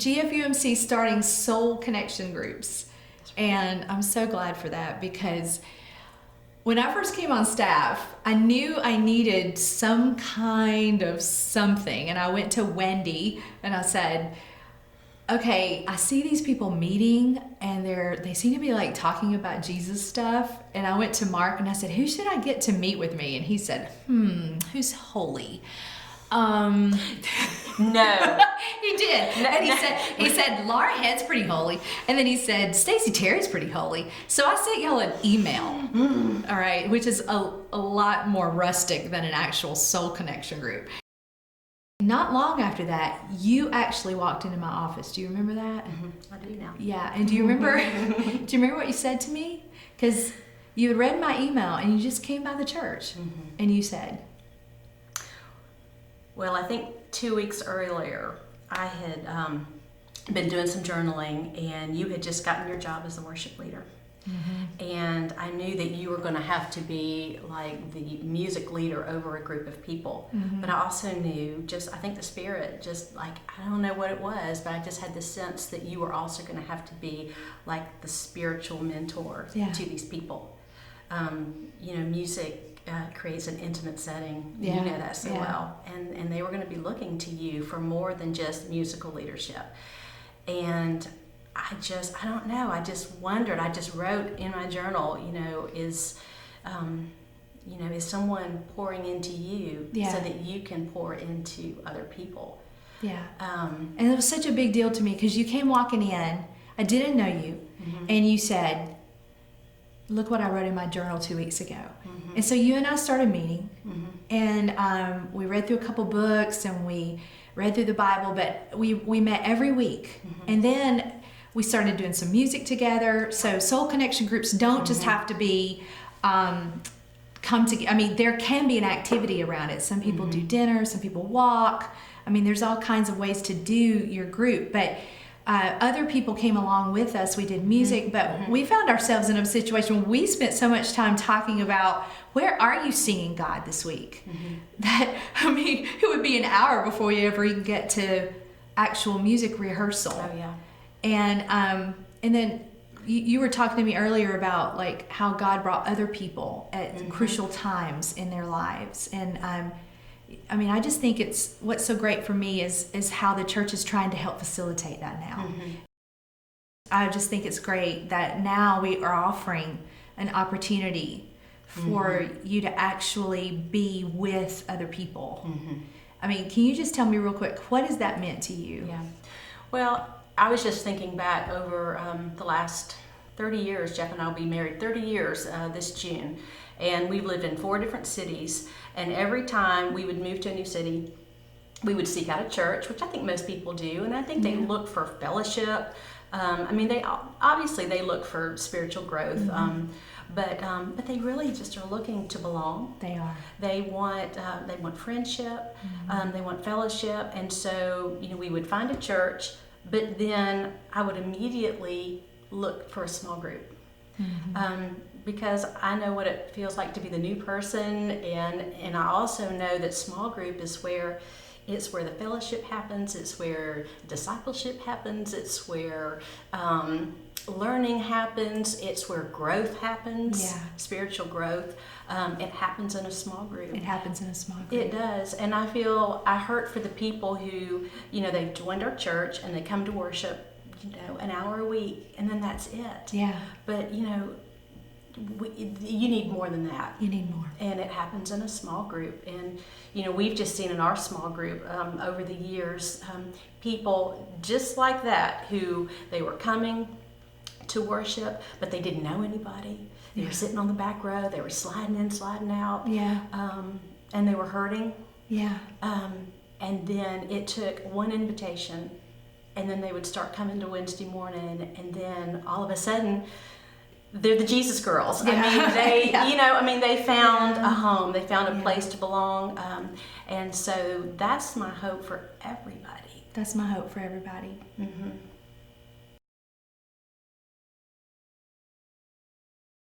GFUMC starting soul connection groups. And I'm so glad for that, because when I first came on staff, I knew I needed some kind of something. And I went to Wendy and I said, okay, I see these people meeting and they seem to be like talking about Jesus stuff. And I went to Mark and I said, who should I get to meet with me? And he said, who's holy? No. He did. And he said, Laura Head's pretty holy. And then he said, Stacey Terry's pretty holy. So I sent y'all an email, all right, which is a lot more rustic than an actual soul connection group. Not long after that, you actually walked into my office. Do you remember that? I do now. Yeah. And do you remember what you said to me? Because you had read my email and you just came by the church and you said, well, I think 2 weeks earlier, I had been doing some journaling, and you had just gotten your job as a worship leader. And I knew that you were going to have to be like the music leader over a group of people. But I also knew, I think the Spirit, I don't know what it was, but I just had the sense that you were also going to have to be like the spiritual mentor to these people. Music creates an intimate setting. You know that so well. And they were going to be looking to you for more than just musical leadership. And I don't know, I just wondered, I just wrote in my journal, is someone pouring into you so that you can pour into other people? Yeah. And it was such a big deal to me, because you came walking in, I didn't know you, and you said, look what I wrote in my journal 2 weeks ago. And so you and I started meeting, and we read through a couple books, and we read through the Bible, but we met every week. And then we started doing some music together. So soul connection groups don't just have to be come together. I mean, there can be an activity around it. Some people do dinner, some people walk. I mean, there's all kinds of ways to do your group, but other people came along with us. We did music, but we found ourselves in a situation where we spent so much time talking about, where are you singing God this week? That, I mean, it would be an hour before we ever even get to actual music rehearsal. Oh, yeah. And then you were talking to me earlier about like how God brought other people at crucial times in their lives. And I mean, I just think what's so great for me is how the church is trying to help facilitate that now. I just think it's great that now we are offering an opportunity for you to actually be with other people. I mean, can you just tell me real quick, what has that meant to you? Yeah. Well, I was just thinking back over the last 30 years. Jeff and I will be married 30 years this June. And we've lived in 4 different cities. And every time we would move to a new city, we would seek out a church, which I think most people do. And I think they look for fellowship. I mean, they look for spiritual growth. But they really just are looking to belong. They are. They want friendship. They want fellowship. And so, we would find a church, but then I would immediately look for a small group. Because I know what it feels like to be the new person, and I also know that small group is where the fellowship happens, it's where discipleship happens, it's where learning happens, it's where growth happens, spiritual growth. It happens in a small group. It happens in a small group. It does. And I hurt for the people who, they've joined our church and they come to worship, an hour a week, and then that's it. Yeah. But, you need more than that. You need more. And it happens in a small group. And, we've just seen in our small group over the years, people just like that, who they were coming to worship, but they didn't know anybody. They were sitting on the back row. They were sliding in, sliding out. Yeah. And they were hurting. Yeah. And then it took one invitation, and then they would start coming to Wednesday morning, and then all of a sudden, they're the Jesus girls. Yeah. I mean, they found a home. They found a place to belong. And so that's my hope for everybody. That's my hope for everybody.